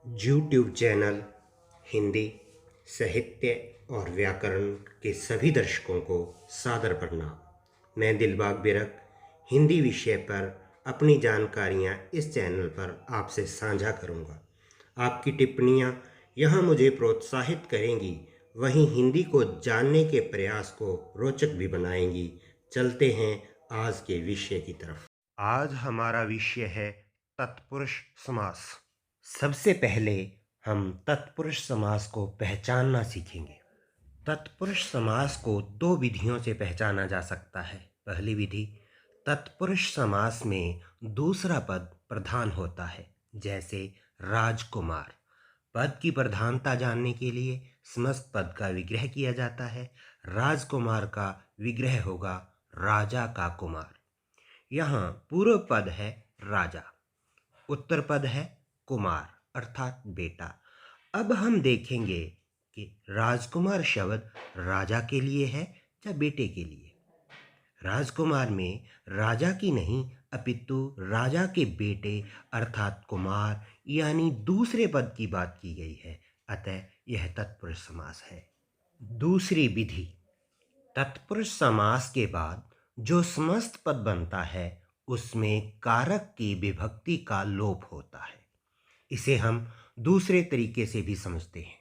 YouTube channel Hindi साहित्य और व्याकरण के सभी दर्शकों को सादर प्रणाम। मैं दिलबाग बिरक हिंदी विषय पर अपनी जानकारियाँ इस चैनल पर आपसे साझा करूँगा। आपकी टिप्पणियाँ यहाँ मुझे प्रोत्साहित करेंगी, वहीं हिंदी को जानने के प्रयास को रोचक भी बनाएंगी। चलते हैं आज के विषय की तरफ। आज हमारा विषय है तत्पुरुष समास। सबसे पहले हम तत्पुरुष समास को पहचानना सीखेंगे। तत्पुरुष समास को दो विधियों से पहचाना जा सकता है। पहली विधि, तत्पुरुष समास में दूसरा पद प्रधान होता है, जैसे राजकुमार। पद की प्रधानता जानने के लिए समस्त पद का विग्रह किया जाता है। राजकुमार का विग्रह होगा राजा का कुमार। यहाँ पूर्व पद है राजा, उत्तर पद है कुमार अर्थात बेटा। अब हम देखेंगे कि राजकुमार शब्द राजा के लिए है या बेटे के लिए। राजकुमार में राजा की नहीं अपितु राजा के बेटे अर्थात कुमार यानी दूसरे पद की बात की गई है, अतः यह तत्पुरुष समास है। दूसरी विधि, तत्पुरुष समास के बाद जो समस्त पद बनता है उसमें कारक की विभक्ति का लोप होता है। इसे हम दूसरे तरीके से भी समझते हैं।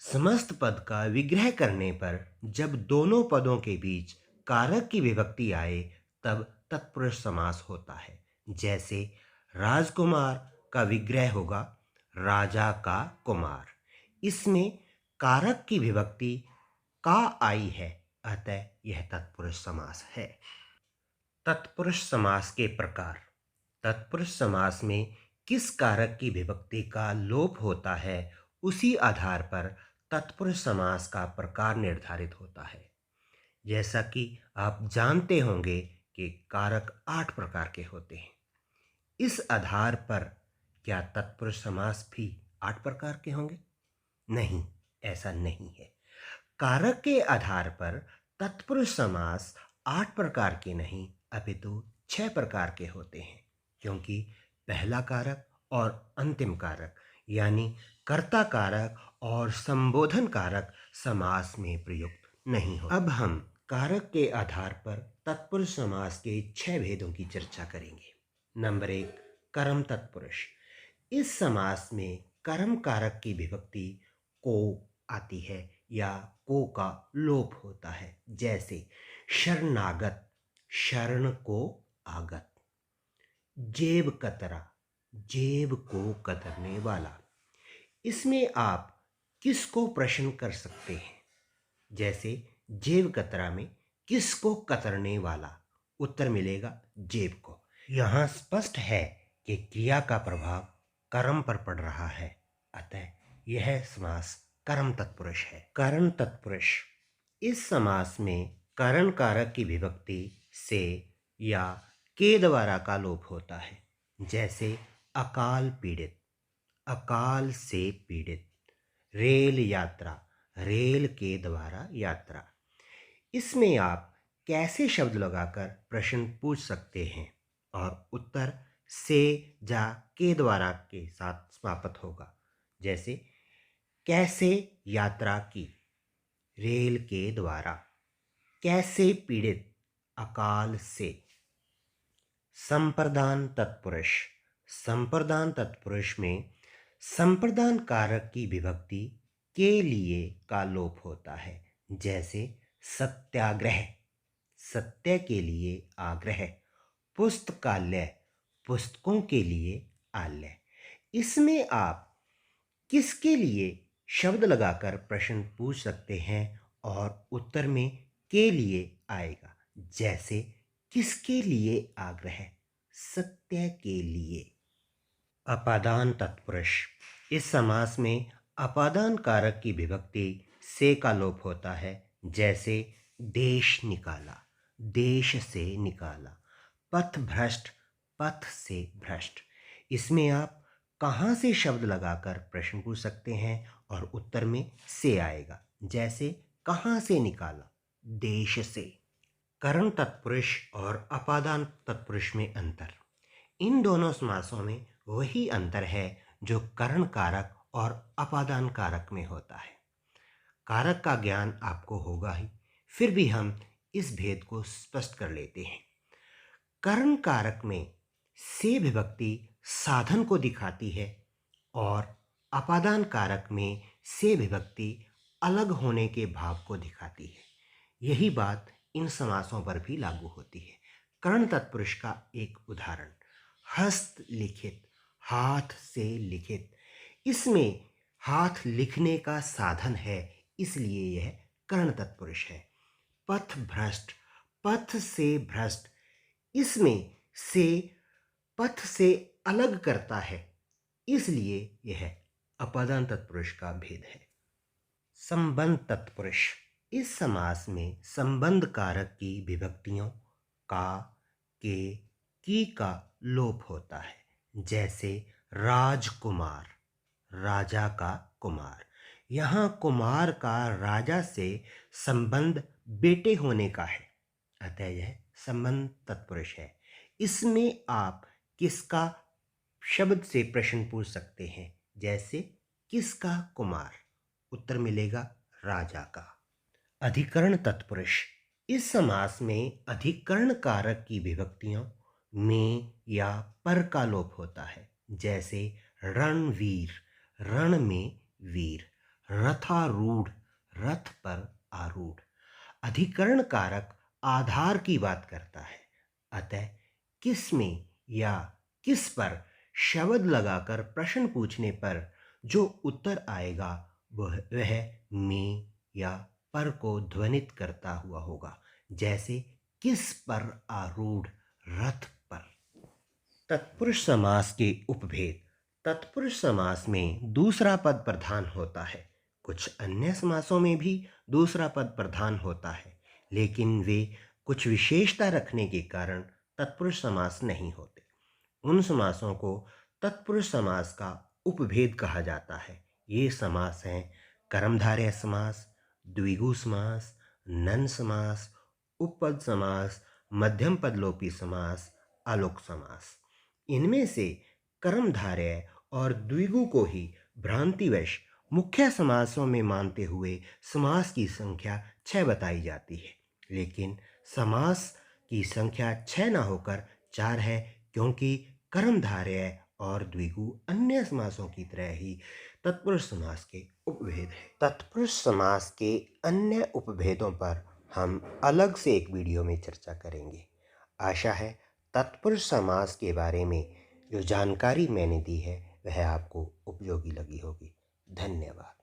समस्त पद का विग्रह करने पर जब दोनों पदों के बीच कारक की विभक्ति आए तब तत्पुरुष समास होता है। जैसे राजकुमार का विग्रह होगा राजा का कुमार। इसमें कारक की विभक्ति का आई है, अतः यह तत्पुरुष समास है। तत्पुरुष समास के प्रकार। तत्पुरुष समास में किस कारक की विभक्ति का लोप होता है उसी आधार पर तत्पुरुष समास का प्रकार निर्धारित होता है। जैसा कि आप जानते होंगे कि कारक 8 प्रकार के होते हैं। इस आधार पर क्या तत्पुरुष समास भी 8 प्रकार के होंगे? नहीं, ऐसा नहीं है। कारक के आधार पर तत्पुरुष समास 8 प्रकार के नहीं अपितु 6 प्रकार के होते हैं, क्योंकि पहला कारक और अंतिम कारक यानी कर्ता कारक और संबोधन कारक समास में प्रयुक्त नहीं हो। अब हम कारक के आधार पर तत्पुरुष समास के 6 भेदों की चर्चा करेंगे। नंबर 1, कर्म तत्पुरुष। इस समास में कर्म कारक की विभक्ति को आती है या को का लोप होता है। जैसे शरणागत, शरण को आगत। जेब कतरा, जेब को कतरने वाला। इसमें आप किसको प्रश्न कर सकते हैं? जैसे जेब कतरा में किसको कतरने वाला, उत्तर मिलेगा जेब को। यहाँ स्पष्ट है कि क्रिया का प्रभाव कर्म पर पड़ रहा है, अतः यह समास कर्म तत्पुरुष है। करण तत्पुरुष। इस समास में करण कारक की विभक्ति से या के द्वारा का लोप होता है। जैसे अकाल पीड़ित, अकाल से पीड़ित। रेल यात्रा, रेल के द्वारा यात्रा। इसमें आप कैसे शब्द लगाकर प्रश्न पूछ सकते हैं और उत्तर से जा के द्वारा के साथ समाप्त होगा। जैसे कैसे यात्रा की, रेल के द्वारा। कैसे पीड़ित, अकाल से। संप्रदान तत्पुरुष। संप्रदान तत्पुरुष में संप्रदान कारक की विभक्ति के लिए का लोप होता है। जैसे सत्याग्रह, सत्य के लिए आग्रह। पुस्तकालय, पुस्तकों के लिए आलय। इसमें आप किसके लिए शब्द लगाकर प्रश्न पूछ सकते हैं और उत्तर में के लिए आएगा। जैसे किसके लिए आग्रह, सत्य के लिए। अपादान तत्पुरुष। इस समास में अपादान कारक की विभक्ति से का लोप होता है। जैसे देश निकाला, देश से निकाला। पथ भ्रष्ट, पथ से भ्रष्ट। इसमें आप कहाँ से शब्द लगाकर प्रश्न पूछ सकते हैं और उत्तर में से आएगा। जैसे कहाँ से निकाला, देश से। करण तत्पुरुष और अपादान तत्पुरुष में अंतर। इन दोनों समासों में वही अंतर है जो करण कारक और अपादान कारक में होता है। कारक का ज्ञान आपको होगा ही, फिर भी हम इस भेद को स्पष्ट कर लेते हैं। करण कारक में से विभक्ति साधन को दिखाती है और अपादान कारक में से विभक्ति अलग होने के भाव को दिखाती है। यही बात इन समासों पर भी लागू होती है। कर्ण तत्पुरुष का एक उदाहरण हस्तलिखित, हाथ से लिखित। इसमें हाथ लिखने का साधन है, इसलिए यह कर्ण तत्पुरुष है। पथ भ्रष्ट, पथ से भ्रष्ट, इसमें से पथ से अलग करता है, इसलिए यह अपादान तत्पुरुष का भेद है। संबंध तत्पुरुष, इस समास में संबंध कारक की विभक्तियों का, के, की का लोप होता है। जैसे राजकुमार, राजा का कुमार। यहाँ कुमार का राजा से संबंध बेटे होने का है, अतः यह संबंध तत्पुरुष है। इसमें आप किसका शब्द से प्रश्न पूछ सकते हैं, जैसे किसका कुमार, उत्तर मिलेगा राजा का। अधिकरण तत्पुरुष, इस समास में अधिकरण कारक की विभक्तियों में या पर का लोप होता है। जैसे रणवीर, रण में वीर। रथारूढ़, रथ पर आरूढ़। अधिकरण कारक आधार की बात करता है, अतः किस में या किस पर शब्द लगाकर प्रश्न पूछने पर जो उत्तर आएगा वह में या पर को ध्वनित करता हुआ होगा। जैसे किस पर आरूढ़, रथ पर। तत्पुरुष समास के उपभेद। तत्पुरुष समास में दूसरा पद प्रधान होता है। कुछ अन्य समासों में भी दूसरा पद प्रधान होता है, लेकिन वे कुछ विशेषता रखने के कारण तत्पुरुष समास नहीं होते। उन समासों को तत्पुरुष समास का उपभेद कहा जाता है। ये समास हैं कर्मधारय समास, द्विगु समास, नन समास, उपपद समास, मध्यम पदलोपी समास, आलोक समास। इनमें से कर्मधारय और द्विगु को ही भ्रांतिवश मुख्य समासों में मानते हुए समास की संख्या 6 बताई जाती है, लेकिन समास की संख्या 6 न होकर 4 है, क्योंकि कर्मधारय और द्विगु अन्य समासों की तरह ही तत्पुरुष समास के उपभेद है। तत्पुरुष समास के अन्य उपभेदों पर हम अलग से एक वीडियो में चर्चा करेंगे। आशा है तत्पुरुष समास के बारे में जो जानकारी मैंने दी है वह आपको उपयोगी लगी होगी। धन्यवाद।